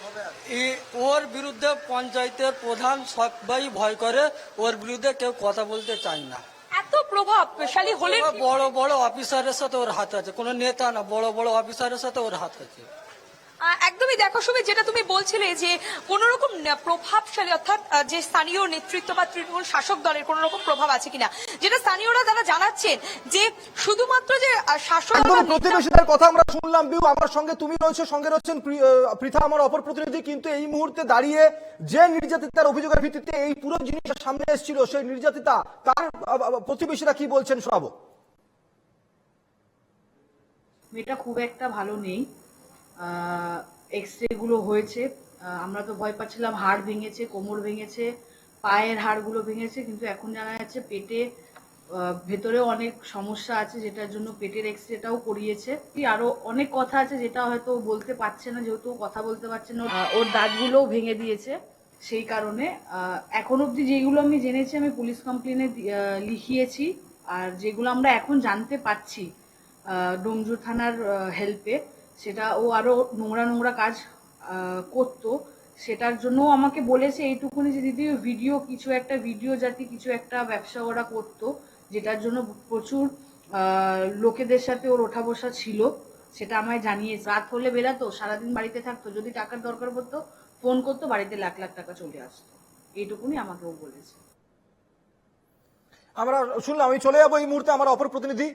ওর বিরুদ্ধে পঞ্চায়েতের প্রধান সবাই ভয় করে, ওর বিরুদ্ধে কেউ কথা বলতে চায় না। এত প্রভাবশালী হলেন কি? বড় বড় অফিসারের সাথে ওর হাত আছে, কোনো নেতা না, বড় বড় অফিসারের সাথে ওর হাত আছে। একদমই দেখো সুমি, যেটা তুমি বলছিলে যে কোন রকম প্রভাবশালী অর্থাৎ যে স্থানীয় নেতৃত্ব বা তৃণমূল শাসক দলের কোন রকম প্রভাব আছে কিনা, যেটা স্থানীয়রা তারা জানাচ্ছেন যে শুধুমাত্র যে শাসক দল একদম বা নেতা- প্রতিবেশীদের কথা আমরা শুনলাম বিউ, আমার সঙ্গে তুমি রয়েছে, সঙ্গে রয়েছেন পৃথা আমার অপর প্রতিনিধি। কিন্তু এই মুহূর্তে দাঁড়িয়ে যে নির্যাতিতার অভিযোগের ভিত্তিতে এই পুরো জিনিসটা সামনে এসেছিল, সেই নির্যাতিতা তার প্রতিবেশীরা কি বলছেন শোনাবো। মেয়েটা খুব একটা ভালো নেই, এক্সরে গুলো হয়েছে, আমরা তো ভয় পাচ্ছিলাম হাড় ভেঙেছে, কোমর ভেঙেছে, পায়ের হাড়গুলো ভেঙেছে, কিন্তু এখন জানা যাচ্ছে পেটে ভেতরেও অনেক সমস্যা আছে, যেটার জন্য পেটের এক্সরেটাও করিয়েছে। আরো অনেক কথা আছে যেটা হয়তো বলতে পারছে না, যেহেতু কথা বলতে পারছে না। ওর দাঁতগুলোও ভেঙে দিয়েছে, সেই কারণে এখন অব্দি যেগুলো আমি জেনেছি আমি পুলিশ কমপ্লেনে লিখিয়েছি, আর যেগুলো আমরা এখন জানতে পাচ্ছি ডোমজুর থানার হেল্পে, সেটা ও আরো নোংরা কাজ করতো, সেটার জন্য আমাকে বলেছে এইটুকুনি যে দিদি কিছু একটা ব্যবসা ওরা করতো, যেটার জন্য প্রচুর লোকেদের সাথে ওর ওঠা বসা ছিল, সেটা আমায় জানিয়েছে। রাত হলে বেরাতো, সারাদিন বাড়িতে থাকতো, যদি টাকার দরকার পড়তো ফোন করতো, বাড়িতে লাখ লাখ টাকা চলে আসতো, এইটুকুনি আমাকে ও বলেছে। আমরা শুনলাম, আমি চলে যাবো এই মুহূর্তে আমার অপর প্রতিনিধি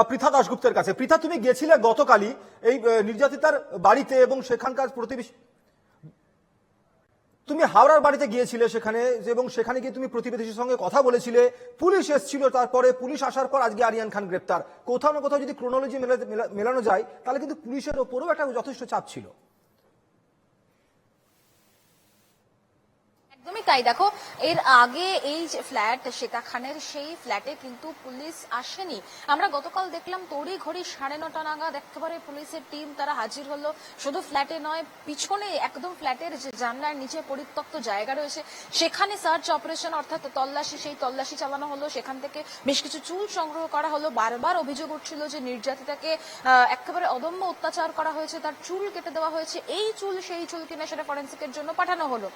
পৃথা দাশগুপ্তের কাছে। পৃথা, তুমি গেছিলে গতকালই এই নির্যাতিতার বাড়িতে এবং সেখানকার প্রতিবেশী, তুমি হাওড়ার বাড়িতে গিয়েছিলে সেখানে, এবং সেখানে গিয়ে তুমি প্রতিবেশীর সঙ্গে কথা বলেছিলে, পুলিশ এসেছিল, তারপরে পুলিশ আসার পর আজকে আরিয়ান খান গ্রেপ্তার। কোথাও না কোথাও যদি ক্রোনোলজি মেলানো যায় তাহলে কিন্তু পুলিশের ওপরও একটা যথেষ্ট চাপ ছিল। একদমই তাই। দেখো, এর আগে এই যে ফ্ল্যাট শ্বেতা খানের, সেই ফ্ল্যাটে কিন্তু পুলিশ আসেনি। আমরা গতকাল দেখলাম তড়ি ঘড়ি 9:30 নাগাদ একেবারে পুলিশের টিম তারা হাজির হলো। শুধু ফ্ল্যাটে নয়, পিছনে একদম ফ্ল্যাটের যে জানলার নিচে পরিত্যক্ত জায়গা রয়েছে সেখানে সার্চ অপারেশন অর্থাৎ তল্লাশি চালানো হলো। সেখান থেকে বেশ কিছু চুল সংগ্রহ করা হলো। বারবার অভিযোগ উঠছিল যে নির্যাতিতাকে একেবারে অদম্য অত্যাচার করা হয়েছে, তার চুল কেটে দেওয়া হয়েছে। এই চুল সেই চুল কিনা সেটা ফরেন্সিকের জন্য পাঠানো হলো।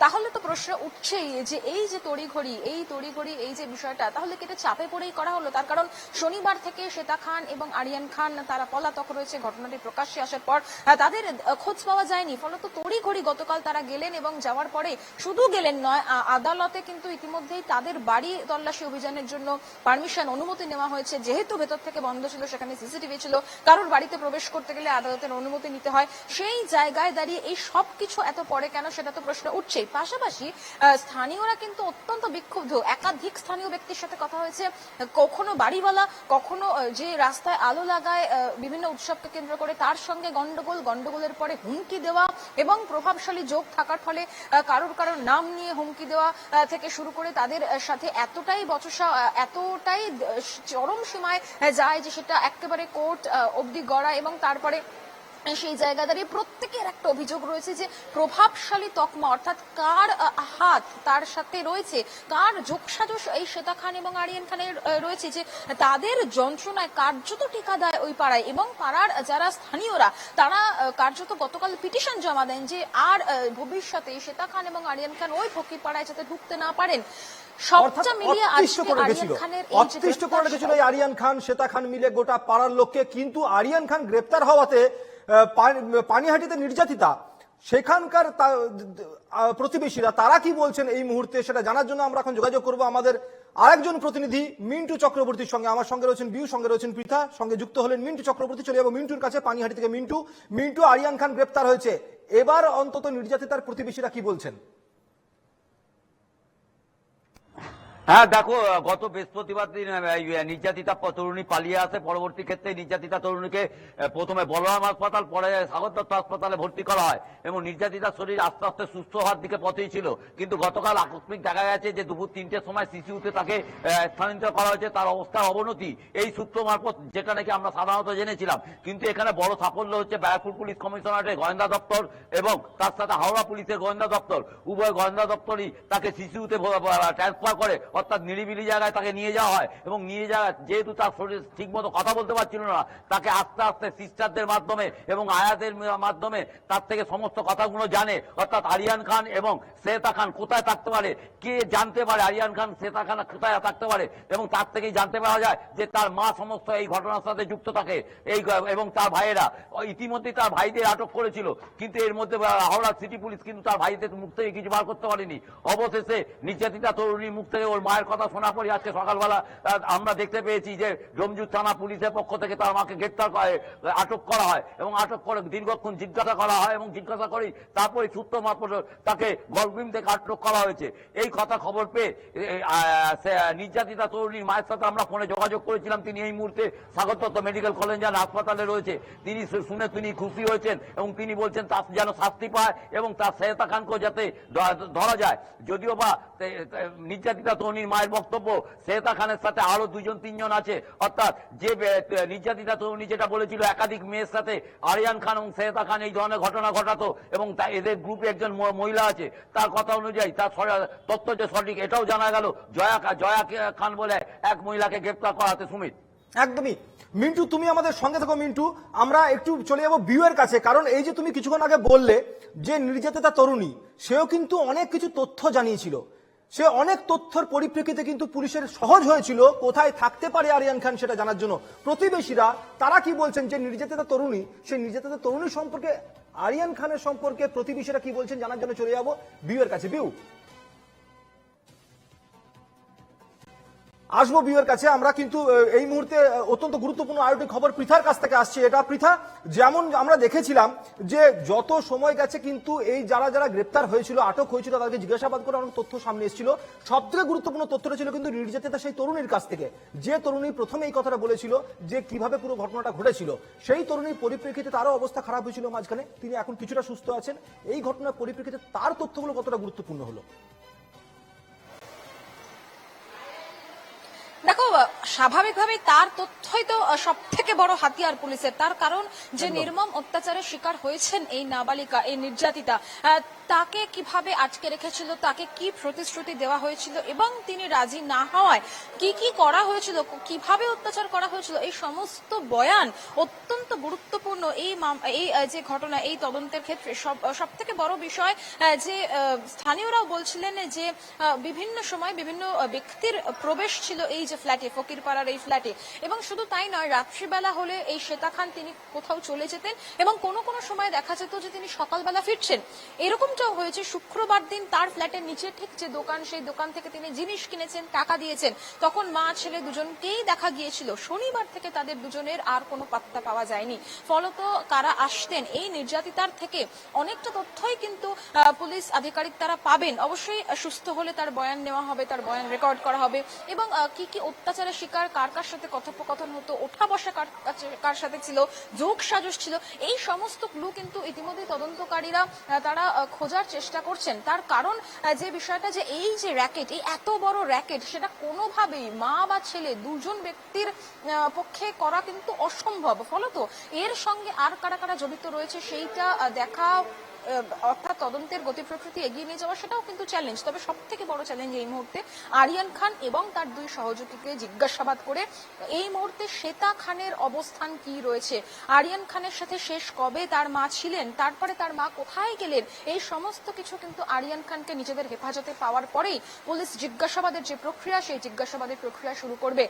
তাহলে তো প্রশ্ন উঠছেই যে এই যে তড়িঘড়ি এই যে বিষয়টা, তাহলে কেটে চাপে পড়েই করা হলো। তার কারণ শনিবার থেকে শ্বেতা খান এবং আরিয়ান খান তারা পলাতক রয়েছে। ঘটনাটি প্রকাশ্যে আসার পর তাদের খোঁজ পাওয়া যায়নি, ফলত তড়িঘড়ি গতকাল তারা গেলেন এবং যাওয়ার পরে শুধু গেলেন নয়, আদালতে কিন্তু ইতিমধ্যেই তাদের বাড়ি তল্লাশি অভিযানের জন্য পারমিশন, অনুমতি নেওয়া হয়েছে। যেহেতু ভেতর থেকে বন্ধ ছিল, সেখানে সিসিটিভি ছিল, কারোর বাড়িতে প্রবেশ করতে গেলে আদালতের অনুমতি নিতে হয়। সেই জায়গায় দাঁড়িয়ে এই সবকিছু এত পরে কেন, সেটা তো প্রশ্ন উঠছেই। পাশাপাশি স্থানীয়রা কিন্তু অত্যন্ত বিক্ষুব্ধ। একাধিক স্থানীয় ব্যক্তির সাথে কথা হয়েছে, কখনো বাড়িওয়ালা, কখনো যে রাস্তায় আলো লাগায় বিভিন্ন উৎসবকে কেন্দ্র করে তার সঙ্গে গন্ডগোলের পরে হুমকি দেওয়া এবং প্রভাবশালী যোগ থাকার ফলে কারোর নাম নিয়ে হুমকি দেওয়া থেকে শুরু করে তাদের সাথে এতটাই বচসা, এতটাই চরম সীমায় যায় যে সেটা একেবারে কোর্ট অবধি গড়া। এবং তারপরে সেই জায়গা দাঁড়িয়ে প্রত্যেকের একটা অভিযোগ রয়েছে যে প্রভাবশালী তকমা, অর্থাৎ কার হাত তার সাথে রয়েছে, কার যোগসাজশ এই শ্বেতা খান এবং আরিয়ান খানের রয়েছে, যে তাদের যন্ত্রণায় কার্যত টিকা দেয় ওই পাড়ায়। এবং পাড়ার যারা স্থানীয়রা তারা কার্যত গতকাল পিটিশন জমা দেন যে আর ভবিষ্যতে শ্বেতা খান এবং আরিয়ান খান ওই ফকির পাড়ায় যাতে ঢুকতে না পারেন। সবটা মিলিয়ে আজকে আরিয়ান খানের অতিষ্ঠ করে রেখেছিল এই আরিয়ান খান শ্বেতা খান মিলে গোটা পাড়ার লোককে। কিন্তু আরিয়ান খান গ্রেপ্তার হওয়াতে পানিহাটিতে নির্যাতিতা সেখানকার প্রতিবেশীরা তারা কি বলছেন এই মুহূর্তে সেটা জানার জন্য আমরা এখন যোগাযোগ করব আমাদের আরেকজন প্রতিনিধি মিন্টু চক্রবর্তীর সঙ্গে। আমার সঙ্গে রয়েছেন বিউ, সঙ্গে রয়েছেন পৃথা, সঙ্গে যুক্ত হলেন মিন্টু চক্রবর্তী। চলে যাবো মিন্টুর কাছে, পানিহাটি থেকে মিন্টু। আরিয়ান খান গ্রেপ্তার হয়েছে, এবার অন্তত নির্যাতিতার প্রতিবেশীরা কি বলছেন? হ্যাঁ দেখো, গত বৃহস্পতিবার দিন নির্যাতিতা তরুণী পালিয়ে আসে। পরবর্তী ক্ষেত্রে নির্যাতিতা তরুণীকে প্রথমে বলরাম হাসপাতাল, পরে সাগর দত্ত হাসপাতালে ভর্তি করা হয় এবং নির্যাতিতার শরীর আস্তে আস্তে সুস্থ হওয়ার দিকে পথেই ছিল। কিন্তু গতকাল আকস্মিক দেখা গেছে যে দুপুর 3টের সময় সিসিউতে তাকে স্থানান্তর করা হয়েছে, তার অবস্থার অবনতি। এই সূত্র মারফত, যেটা নাকি আমরা সাধারণত জেনেছিলাম। কিন্তু এখানে বড় সাফল্য হচ্ছে ব্যারাকপুর পুলিশ কমিশনারেটের গোয়েন্দা দপ্তর এবং তার সাথে হাওড়া পুলিশের গোয়েন্দা দপ্তর, উভয় গোয়েন্দা দপ্তরই তাকে সিসিউতে ট্রান্সফার করে, অর্থাৎ নিরিবিলি জায়গায় তাকে নিয়ে যাওয়া হয়। এবং নিয়ে যাওয়া, যেহেতু তার শরীর ঠিক মতো কথা বলতে পারছিল না, তাকে আস্তে আস্তে সিস্টারদের মাধ্যমে এবং আয়াদের মাধ্যমে তার থেকে সমস্ত কথাগুলো জানে। অর্থাৎ আরিয়ান খান এবং শ্বেতা খান কোথায় থাকতে পারে, কে জানতে পারে আরিয়ান খান শ্বেতা খান কোথায় থাকতে পারে, এবং তার থেকেই জানতে পারা যায় যে তার মা সমস্ত এই ঘটনার সাথে যুক্ত থাকে এবং তার ভাইয়েরা। ইতিমধ্যেই তার ভাইদের আটক করেছিল, কিন্তু এর মধ্যে হাওড়া সিটি পুলিশ কিন্তু তার ভাইদের মুখ থেকে কিছু বার করতে পারেনি। অবশেষে নির্যাতিতা তরুণীর মুখ থেকে ওর মায়ের কথা শোনা পরে আজকে সকালবেলা আমরা দেখতে পেয়েছি যে ডোমজুর থানা পুলিশের পক্ষ থেকে তার মাকে গ্রেপ্তার করে আটক করা হয় এবং আটক করে দীর্ঘক্ষণ জিজ্ঞাসা করা হয় এবং জিজ্ঞাসা করি তারপরে সূত্র মারফত তাকে গলফিম থেকে আটক করা হয়েছে। এই কথা খবর পেয়ে নির্যাতিতা তরুণীর মায়ের সাথে আমরা ফোনে যোগাযোগ করেছিলাম। তিনি এই মুহূর্তে Sagar Dutta medical college and হাসপাতালে রয়েছে। তিনি শুনে তিনি খুশি হয়েছেন এবং তিনি বলছেন তার যেন শাস্তি পায় এবং তার শ্বেতা খানকেও যাতে ধরা যায়। যদিও বা নির্যাতিতা তরুণীর মায়ের বক্তব্য শ্বেতা খানের সাথে আরো 2-3 আছে, অর্থাৎ যে নির্যাতিতা তরুণী যেটা বলেছিল একাধিক মেয়ের সাথে আরিয়ান খান এবং শ্বেতা খান এই ধরনের ঘটনা ঘটাতো এবং এদের গ্রুপে একজন মহিলা আছে, তার কথা অনুযায়ী তার তথ্য যে সঠিক এটাও জানা গেল। জয়া খান বলে এক মহিলাকে গ্রেপ্তার করাতে। সুমিত, একদমই। মিন্টু, তুমি আমাদের সঙ্গে থাকো। মিন্টু, আমরা একটু চলে যাবো বিউয়ের কাছে, কারণ এই যে তুমি কিছুক্ষণ আগে বললে যে নির্যাতিতা তরুণী, সেও কিন্তু অনেক কিছু তথ্য জানিয়েছিল। সে অনেক তথ্যের পরিপ্রেক্ষিতে কিন্তু পুলিশের সহজ হয়েছিল কোথায় থাকতে পারে আরিয়ান খান সেটা জানার জন্য। প্রতিবেশীরা তারা কি বলছেন যে নির্যাতিতা তরুণী, সেই নির্যাতিতা তরুণীর সম্পর্কে, আরিয়ান খানের সম্পর্কে প্রতিবেশীরা কি বলছেন জানার জন্য চলে যাবো বিউয়ের কাছে। বিউ, আসবো বিউয়ের কাছে। আমরা কিন্তু এই মুহূর্তে অত্যন্ত গুরুত্বপূর্ণ আরেকটি খবর পৃথার কাছ থেকে আসছে। এটা পৃথা, যেমন আমরা দেখেছিলাম যে যত সময় গেছে কিন্তু এই যারা গ্রেপ্তার হয়েছিল, আটক হয়েছিল, তাদেরকে জিজ্ঞাসাবাদ করে অনেক তথ্য সামনে এসেছিল। সব থেকে গুরুত্বপূর্ণ তথ্যটা ছিল কিন্তু নির্যাতিতা সেই তরুণীর কাছ থেকে, যে তরুণী প্রথমে এই কথাটা বলেছিল যে কিভাবে পুরো ঘটনাটা ঘটেছিল। সেই তরুণীর পরিপ্রেক্ষিতে তারও অবস্থা খারাপ হয়েছিল মাঝখানে, তিনি এখন কিছুটা সুস্থ আছেন। এই ঘটনার পরিপ্রেক্ষিতে তার তথ্যগুলো কতটা গুরুত্বপূর্ণ হলো? দেখো, স্বাভাবিকভাবেই তার তথ্যই তো সব থেকে বড় হাতিয়ার পুলিশের। তার কারণ যে নির্মম অত্যাচারের শিকার হয়েছেন এই নাবালিকা, এই নির্যাতিতা, তাকে কিভাবে আটকে রেখেছিল, তাকে কি প্রতিশ্রুতি দেওয়া হয়েছিল এবং তিনি রাজি না হওয়ায় কি কি করা হয়েছিল, কিভাবে অত্যাচার করা হয়েছিল, এই সমস্ত বয়ান অত্যন্ত গুরুত্বপূর্ণ এই যে ঘটনা, এই তদন্তের ক্ষেত্রে। সব থেকে বড় বিষয় যে স্থানীয়রাও বলছিলেন যে বিভিন্ন সময় বিভিন্ন ব্যক্তির প্রবেশ ছিল এই যে ফ্ল্যাটে, ফকিরপাড়ার এই ফ্ল্যাটে। এবং শুধু তাই নয়, রাত্রিবেলা হলে এই শ্বেতা খান তিনি কোথাও চলে যেতেন এবং কোনো কোনো সময় দেখা যেত যে তিনি সকালবেলা ফিরছেন। এরকমটাও হয়েছে শুক্রবার দিন তার ফ্ল্যাটের নিচে ঠিক যে দোকান, সেই দোকান থেকে তিনি জিনিস কিনেছেন, টাকা দিয়েছেন, তখন মা ছেলে দুজনকেই দেখা গিয়েছিল। শনিবার থেকে তাদের দুজনের আর কোনো পাত্তা পাওয়া যায়নি। ফলত কারা আসতেন এই নির্যাতিতার থেকে অনেকটা তথ্যই কিন্তু পুলিশ আধিকারিক তারা পাবেন। অবশ্যই সুস্থ হলে তার বয়ান নেওয়া হবে, তার বয়ান রেকর্ড করা হবে এবং কি কি অত্যাচারের শিকার, কার কার সাথে কথোপকথন হতো, ওঠা বসা কার সাথে ছিল, যোগ সাজস ছিল, এই সমস্ত ক্লু কিন্তু ইতিমধ্যে তদন্তকারীরা তারা খোঁজার চেষ্টা করছেন। তার কারণ যে বিষয়টা যে এই যে র্যাকেট, এই এত বড় র্যাকেট, সেটা কোনোভাবেই মা বা ছেলে দুজন ব্যক্তির পক্ষে করা কিন্তু অসম্ভব। ফলত এর সঙ্গে আর কারা কারা জড়িত রয়েছে সেইটা দেখা, অর্থাৎ তদন্তের গতি প্রকৃতি এগিয়ে নিয়ে যাওয়া, সেটাও কিন্তু চ্যালেঞ্জ। তবে সব থেকে বড় চ্যালেঞ্জ এই মুহূর্তে আরিয়ান খান এবং তার দুই সহযোগীকে জিজ্ঞাসাবাদ করে এই মুহূর্তে শ্বেতা খানের অবস্থান কি রয়েছে, আরিয়ান খানের সাথে শেষ কবে তার মা ছিলেন, তারপরে তার মা কোথায় গেলেন, এই সমস্ত কিছু কিন্তু আরিয়ান খানকে নিজেদের হেফাজতে পাওয়ার পরেই পুলিশ জিজ্ঞাসাবাদের যে প্রক্রিয়া, সেই জিজ্ঞাসাবাদের প্রক্রিয়া শুরু করবে।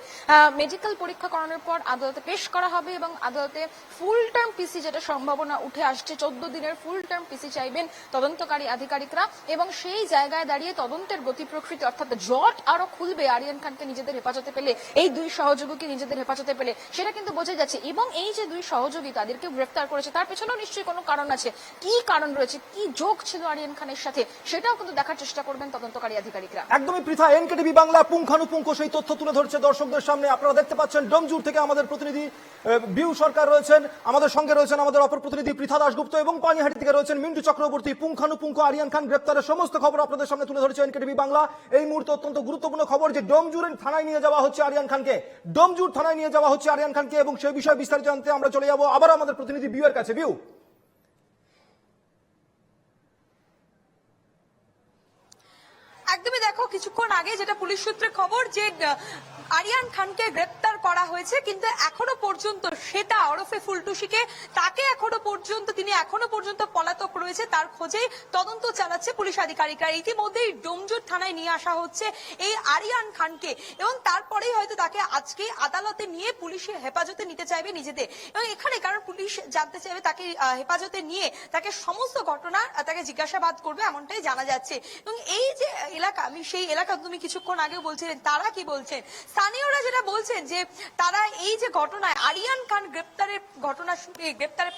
মেডিকেল পরীক্ষা করানোর পর আদালতে পেশ করা হবে এবং আদালতে ফুল টার্ম পিসি, যেটা সম্ভাবনা উঠে আসছে, 14 দিনের ফুল টার্ম পিসি চাইবেন তদন্তকারী আধিকারিকরা এবং সেই জায়গায় দাঁড়িয়ে তদন্তের গতি প্রকৃতি, অর্থাৎ জট আরো খুলবে আরিয়ান খানকে নিজেদের হেফাজতে পেলে, এই দুই সহযোগীকে নিজেদের হেফাজতে পেলে, সেটা কিন্তু বোঝা যাচ্ছে। এবং এই যে দুই সহযোগী তাদেরকে গ্রেফতার করেছে, তার পেছনেও নিশ্চয়ই কোনো কারণ আছে। কি কারণ রয়েছে, কি যোগ ছিল আরিয়ান খানের সাথে, সেটাও কিন্তু দেখার চেষ্টা করবেন তদন্তকারী আধিকারিকরা। একদমই পৃথা, এনকেটিভি বাংলা পুঙ্খানুপুঙ্খ সেই তথ্য তুলে ধরছে দর্শকদের সামনে। আপনারা দেখতে পাচ্ছেন ডোমজুর থেকে আমাদের প্রতিনিধি বিউ সরকার রয়েছেন, আমাদের সঙ্গে রয়েছেন আমাদের অপর প্রতিনিধি পৃথা দাশগুপ্ত এবং পানিহাটি থেকে রয়েছেন মিন্টু চক্রবর্তী। পুঙ্খানুপুঙ্খ আরিয়ান খান গ্রেপ্তারের সমস্ত খবর আপনাদের সামনে তুলে ধরেছে এনকেটিভি বাংলা। এই মুহূর্তে অত্যন্ত গুরুত্বপূর্ণ খবর যে ডোমজুর থানায় নিয়ে যাওয়া হচ্ছে আরিয়ান খানকে, ডোমজুর থানায় নিয়ে যাওয়া হচ্ছে আরিয়ান খানকে এবং সেই বিষয়ে বিস্তারিত জানতে আমরা চলে যাবো আবার আমাদের প্রতিনিধি বিউ এর কাছে। বিউ, একদমই দেখো, কিছুক্ষণ আগে যেটা পুলিশ সূত্রে খবর যে আরিয়ান খানকে গ্রেপ্তার করা হয়েছে, কিন্তু এখনো পর্যন্ত সেটা ওরফে ফুলটুসিকে, তাকে তিনি এখনো পর্যন্ত পলাতক রয়েছে, তার খোঁজেই তদন্ত চালাচ্ছে পুলিশ আধিকারিকরা। ইতিমধ্যেই ডোমজুর থানায় নিয়ে আসা হচ্ছে এই আরিয়ান খানকে এবং তারপরেই হয়তো তাকে আজকে আদালতে নিয়ে পুলিশের হেফাজতে নিতে চাইবে নিজেদের। এবং এখানে কারণ পুলিশ জানতে চাইবে, তাকে হেফাজতে নিয়ে তাকে সমস্ত ঘটনা তাকে জিজ্ঞাসাবাদ করবে, এমনটাই জানা যাচ্ছে। এবং এই যে এলাকা, আমি সেই এলাকা তুমি কিছুক্ষণ আগে বলছিলেন, তারা কি বলছেন, স্থানীয়রা যেটা বলছেন যে তারা এই যে ঘটনায় আরিয়ান খান গ্রেপ্তারের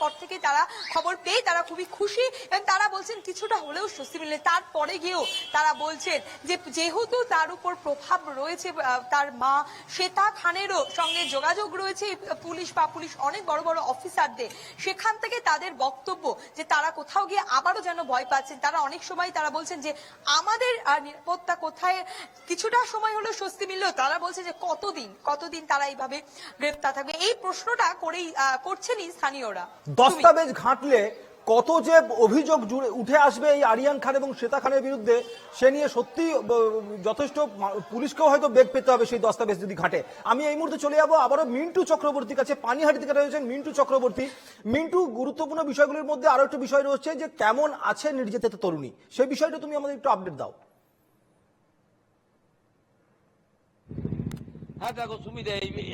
পর থেকে তারা খবর পেয়ে তারা খুবই খুশি এবং তারা বলছেন কিছুটা হলেও স্বস্তি মিলে। তারপরে গিয়েও তারা বলছেন যে যেহেতু তার উপর প্রভাব রয়েছে, তার মা শ্বেতা খানেরও সঙ্গে যোগাযোগ রয়েছে পুলিশ বা পুলিশ অনেক বড় বড় অফিসারদের, সেখান থেকে তাদের বক্তব্য যে তারা কোথাও গিয়ে আবারও যেন ভয় পাচ্ছেন। তারা অনেক সময় তারা বলছেন যে আমাদের নিরাপত্তা কোথায়, কিছুটা সময় হলো স্বস্তি মিললেও তারা বলছে যে কতদিন তারা এইভাবে গ্রেপ্তার থাকবে, এই প্রশ্নটা করছেনই স্থানীয়রা। দস্তাবেজ ঘাঁটলে কত যে অভিযোগ উঠে আসবে এই আরিয়ান খান এবং শ্বেতা খানের বিরুদ্ধে, সে নিয়ে সত্যি যথেষ্ট পুলিশকেও হয়তো বেগ পেতে হবে সেই দস্তাবেজ যদি ঘাটে। আমি এই মুহূর্তে চলে যাবো আবারও মিন্টু চক্রবর্তীর কাছে, পানিহাটি থেকে রয়েছেন মিন্টু চক্রবর্তী। মিন্টু, গুরুত্বপূর্ণ বিষয়গুলির মধ্যে আরো একটা বিষয় রয়েছে যে কেমন আছে নির্যাতিত তরুণী, সেই বিষয়টা তুমি আমাদের একটু আপডেট দাও। হ্যাঁ দেখো সুমিত,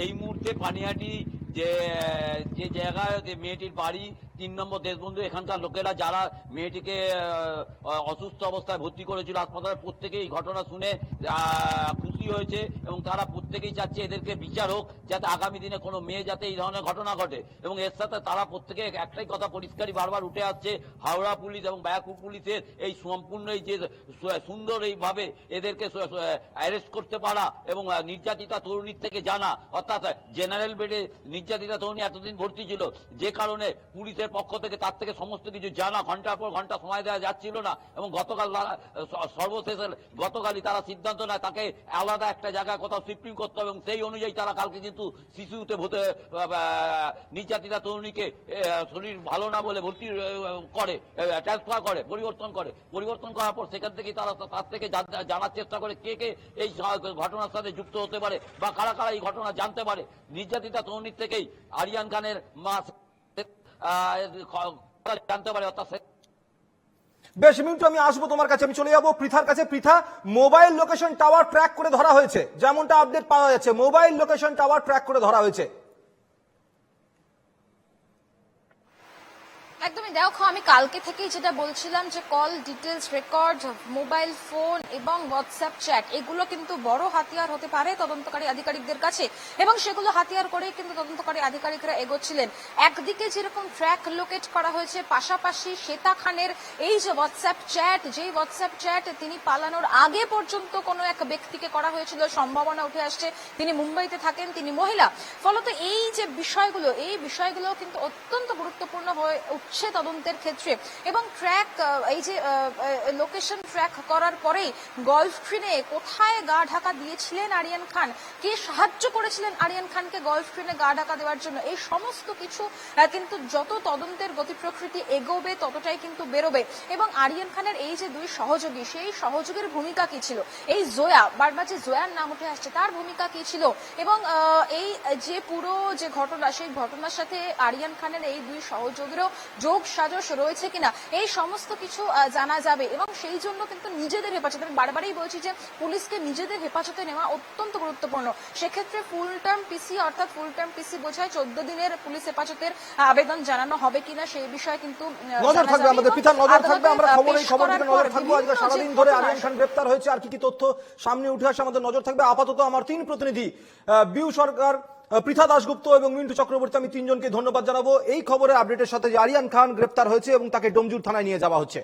এই মুহূর্তে পানিহাটি যে জায়গায় মেয়েটির বাড়ি 3 নম্বর দেশবন্ধু, এখানকার লোকেরা যারা মেয়েটিকে অসুস্থ অবস্থায় ভর্তি করেছিল হাসপাতালে, প্রত্যেকে এই ঘটনা শুনে খুশি হয়েছে এবং তারা প্রত্যেকেই চাচ্ছে এদেরকে বিচার হোক, যাতে আগামী দিনে কোনো মেয়ে যাতে এই ধরনের ঘটনা ঘটে। এবং এর সাথে তারা প্রত্যেকে একটাই কথা পরিষ্কারই বারবার উঠে আসছে, হাওড়া পুলিশ এবং ব্যারাকপুর পুলিশের এই সম্পূর্ণ এই যে সুন্দর এইভাবে এদেরকে অ্যারেস্ট করতে পারা এবং নির্যাতিতা তরুণীর থেকে জানা, অর্থাৎ জেনারেল বেডে নির্যাতিতা তরুণী এতদিন ভর্তি ছিল, যে কারণে পুলিশের পক্ষ থেকে তার থেকে সমস্ত কিছু জানা, ঘন্টার পর ঘন্টা সময় দেওয়া যাচ্ছিল না। এবং গতকালই তারা সিদ্ধান্ত নেয় তাকে আলাদা একটা জায়গায় কোথাও শিফটিং করতে হবে এবং সেই অনুযায়ী তারা কালকে কিন্তু শিশুতে নির্যাতিতা তরুণীকে শরীর ভালো না বলে ভর্তি করে, ট্রান্সফার করে, পরিবর্তন করার পর সেখান থেকে তারা তার থেকে জানার চেষ্টা করে কে কে এই ঘটনার সাথে যুক্ত হতে পারে বা কারা কারা এই ঘটনা জানতে পারে। নির্যাতিতা তরুণীর থেকেই আরিয়ান খানের মা জানতে পারে, অর্থাৎ বেশ মিন্টু, আমি আসবো তোমার কাছে, আমি চলে যাবো পৃথার কাছে। Pritha, mobile location tower track করে ধরা হয়েছে, যেমনটা আপডেট পাওয়া যাচ্ছে, মোবাইল লোকেশন টাওয়ার ট্র্যাক করে ধরা হয়েছে। একদমই দেখো, আমি কালকে থেকেই যেটা বলছিলাম যে call details record, mobile phone এবং হোয়াটসঅ্যাপ চ্যাট এগুলো কিন্তু বড় হাতিয়ার হতে পারে তদন্তকারী আধিকারিকদের কাছে, এবং সেগুলো হাতিয়ার করে কিন্তু তদন্তকারী আধিকারিকরা এগোচ্ছিলেন। একদিকে যেরকম ট্র্যাক লোকেট করা হয়েছে, পাশাপাশি শ্বেতা খানের এই যে হোয়াটসঅ্যাপ চ্যাট, যেই হোয়াটসঅ্যাপ চ্যাট তিনি পালানোর আগে পর্যন্ত কোনো এক ব্যক্তিকে করা হয়েছিল, সম্ভাবনা উঠে আসছে তিনি মুম্বাইতে থাকেন, তিনি মহিলা। ফলত এই যে বিষয়গুলো, এই বিষয়গুলো কিন্তু অত্যন্ত গুরুত্বপূর্ণ হয়ে উঠছে তদন্তের ক্ষেত্রে। এবং ট্র্যাক, এই যে লোকেশন ট্র্যাক করার পরেই গলফ ট্রেনে কোথায় গা ঢাকা দিয়েছিলেন আরিয়ান খান, কে সাহায্য করেছিলেন আরিয়ান খানকে গলফ ট্রেনে গা ঢাকা দেওয়ার জন্য, এই সমস্ত কিছু কিন্তু যত তদন্তের গতি প্রকৃতি এগোবে ততটাই কিন্তু বেরোবে। এবং আরিয়ান খানের এই যে দুই সহযোগী, সেই সহযোগীর ভূমিকা কি ছিল, এই জয়া, বারবার যে জয়ার নাম উঠে আসছে, তার ভূমিকা কি ছিল, এবং এই যে পুরো যে ঘটনা, সেই ঘটনার সাথে আরিয়ান খানের এই দুই সহযোগীরও যোগ সাজস রয়েছে কিনা, এই সমস্ত কিছু জানা যাবে। এবং সেই জন্য কিন্তু নিজেদের হেফাজতে, আমি বারবারই বলছি যে পুলিশকে নিজেদের হেফাজতে নেওয়া অত্যন্ত গুরুত্বপূর্ণ। সেক্ষেত্রে ফুল টার্ম পিসি, অর্থাৎ ফুল টার্ম পিসি বোঝায় 14 দিনের পুলিশ হেফাজতের আবেদন জানানো হবে কিনা, সেই বিষয়ে কিন্তু নজর থাকবে আমাদের, পৃথা নজর থাকবে, আমরা খবর এই খবর দিকে নজর থাকবো। আজকে সারাদিন ধরে আরিয়ান খান গ্রেপ্তার হয়েছে, আর কি কি তথ্য সামনে উঠে আসে আমাদের নজর থাকবে। আপাতত আমার তিন প্রতিনিধি বিউ সরকার, পৃথা দাশগুপ্ত এবং মিন্টু চক্রবর্তী, আমি তিনজনকে ধন্যবাদ জানাবো এই খবরের আপডেটের সাথে যে আরিয়ান খান গ্রেপ্তার হয়েছে এবং তাকে ডোমজুর থানায় নিয়ে যাওয়া হচ্ছে।